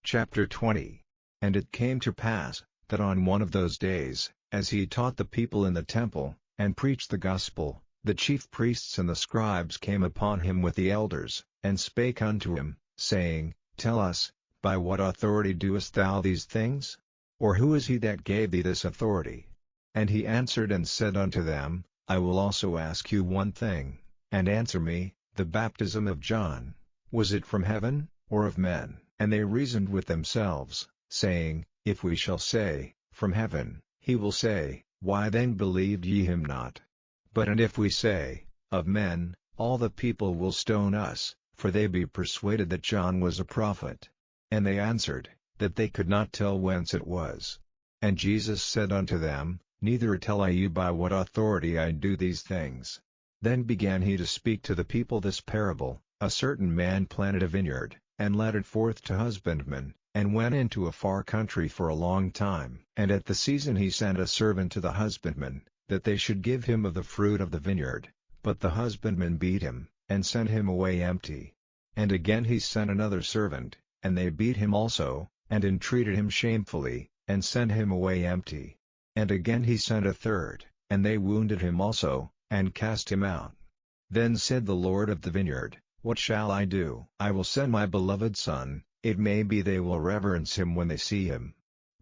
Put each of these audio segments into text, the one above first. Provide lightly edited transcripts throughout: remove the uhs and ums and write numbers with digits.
Chapter 20. And it came to pass, that on one of those days, as he taught the people in the temple, and preached the gospel, the chief priests and the scribes came upon him with the elders, and spake unto him, saying, Tell us, by what authority doest thou these things? Or who is he that gave thee this authority? And he answered and said unto them, I will also ask you one thing, and answer me, the baptism of John, was it from heaven, or of men? And they reasoned with themselves, saying, If we shall say, From heaven, he will say, Why then believed ye him not? But and if we say, Of men, all the people will stone us, for they be persuaded that John was a prophet. And they answered, that they could not tell whence it was. And Jesus said unto them, Neither tell I you by what authority I do these things. Then began he to speak to the people this parable: A certain man planted a vineyard, and let it forth to husbandmen, and went into a far country for a long time. And at the season he sent a servant to the husbandmen, that they should give him of the fruit of the vineyard. But the husbandmen beat him, and sent him away empty. And again he sent another servant, and they beat him also, and entreated him shamefully, and sent him away empty. And again he sent a third, and they wounded him also, and cast him out. Then said the Lord of the vineyard, What shall I do? I will send my beloved son, it may be they will reverence him when they see him.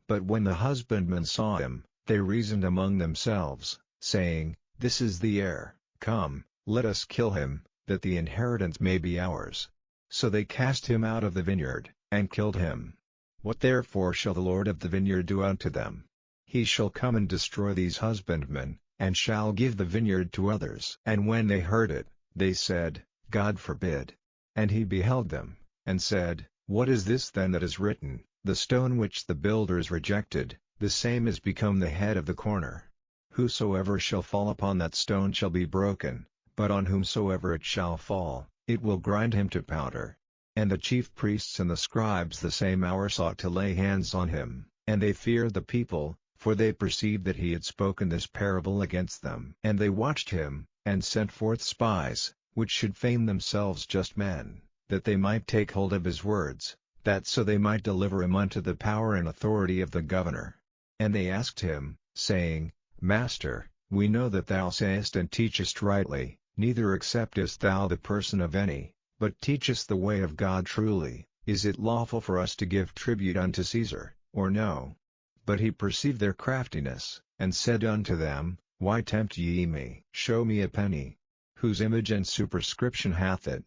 But when the husbandmen saw him, they reasoned among themselves, saying, This is the heir, come, let us kill him, that the inheritance may be ours. So they cast him out of the vineyard, and killed him. What therefore shall the Lord of the vineyard do unto them? He shall come and destroy these husbandmen, and shall give the vineyard to others. And when they heard it, they said, God forbid. And he beheld them, and said, What is this then that is written, The stone which the builders rejected, the same is become the head of the corner? Whosoever shall fall upon that stone shall be broken, but on whomsoever it shall fall, it will grind him to powder. And the chief priests and the scribes the same hour sought to lay hands on him, and they feared the people, for they perceived that he had spoken this parable against them. And they watched him, and sent forth spies, which should feign themselves just men, that they might take hold of his words, that so they might deliver him unto the power and authority of the governor. And they asked him, saying, Master, we know that thou sayest and teachest rightly, neither acceptest thou the person of any, but teachest the way of God truly. Is it lawful for us to give tribute unto Caesar, or no? But he perceived their craftiness, and said unto them, Why tempt ye me? Show me a penny. Whose image and superscription hath it?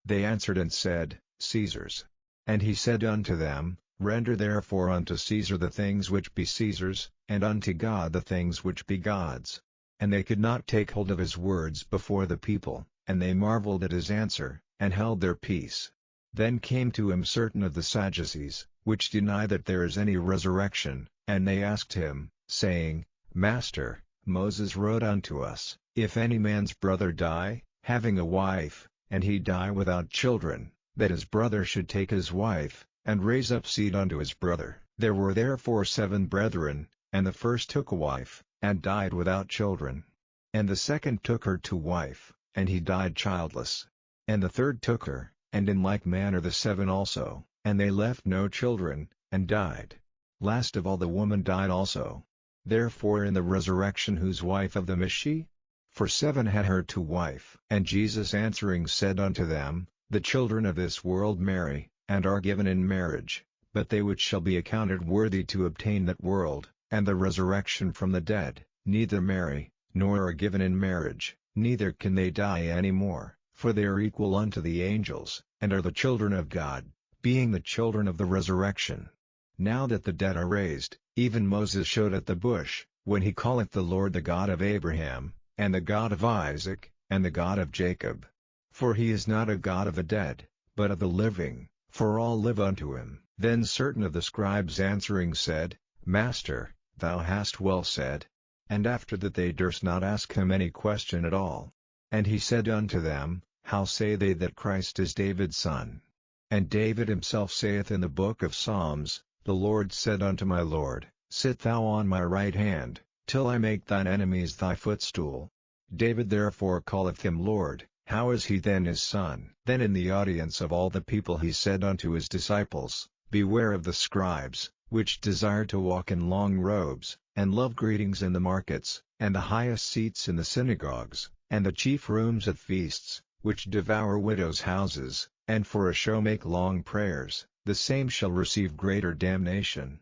They answered and said, Caesar's. And he said unto them, Render therefore unto Caesar the things which be Caesar's, and unto God the things which be God's. And they could not take hold of his words before the people, and they marveled at his answer, and held their peace. Then came to him certain of the Sadducees, which deny that there is any resurrection, and they asked him, saying, Master, Moses wrote unto us, If any man's brother die, having a wife, and he die without children, that his brother should take his wife, and raise up seed unto his brother. There were therefore 7 brethren, and the first took a wife, and died without children. And the second took her to wife, and he died childless. And the third took her, and in like manner the 7 also, and they left no children, and died. Last of all the woman died also. Therefore in the resurrection whose wife of them is she? For 7 had her to wife. And Jesus answering said unto them, The children of this world marry, and are given in marriage, but they which shall be accounted worthy to obtain that world, and the resurrection from the dead, neither marry, nor are given in marriage, neither can they die any more, for they are equal unto the angels, and are the children of God, being the children of the resurrection. Now that the dead are raised, even Moses showed at the bush, when he calleth the Lord the God of Abraham, and the God of Isaac, and the God of Jacob. For he is not a God of the dead, but of the living, for all live unto him. Then certain of the scribes answering said, Master, thou hast well said. And after that they durst not ask him any question at all. And he said unto them, How say they that Christ is David's son? And David himself saith in the book of Psalms, The Lord said unto my Lord, Sit thou on my right hand, till I make thine enemies thy footstool. David therefore calleth him Lord. How is he then his son? Then in the audience of all the people he said unto his disciples, Beware of the scribes, which desire to walk in long robes, and love greetings in the markets, and the highest seats in the synagogues, and the chief rooms at feasts, which devour widows' houses, and for a show make long prayers. The same shall receive greater damnation.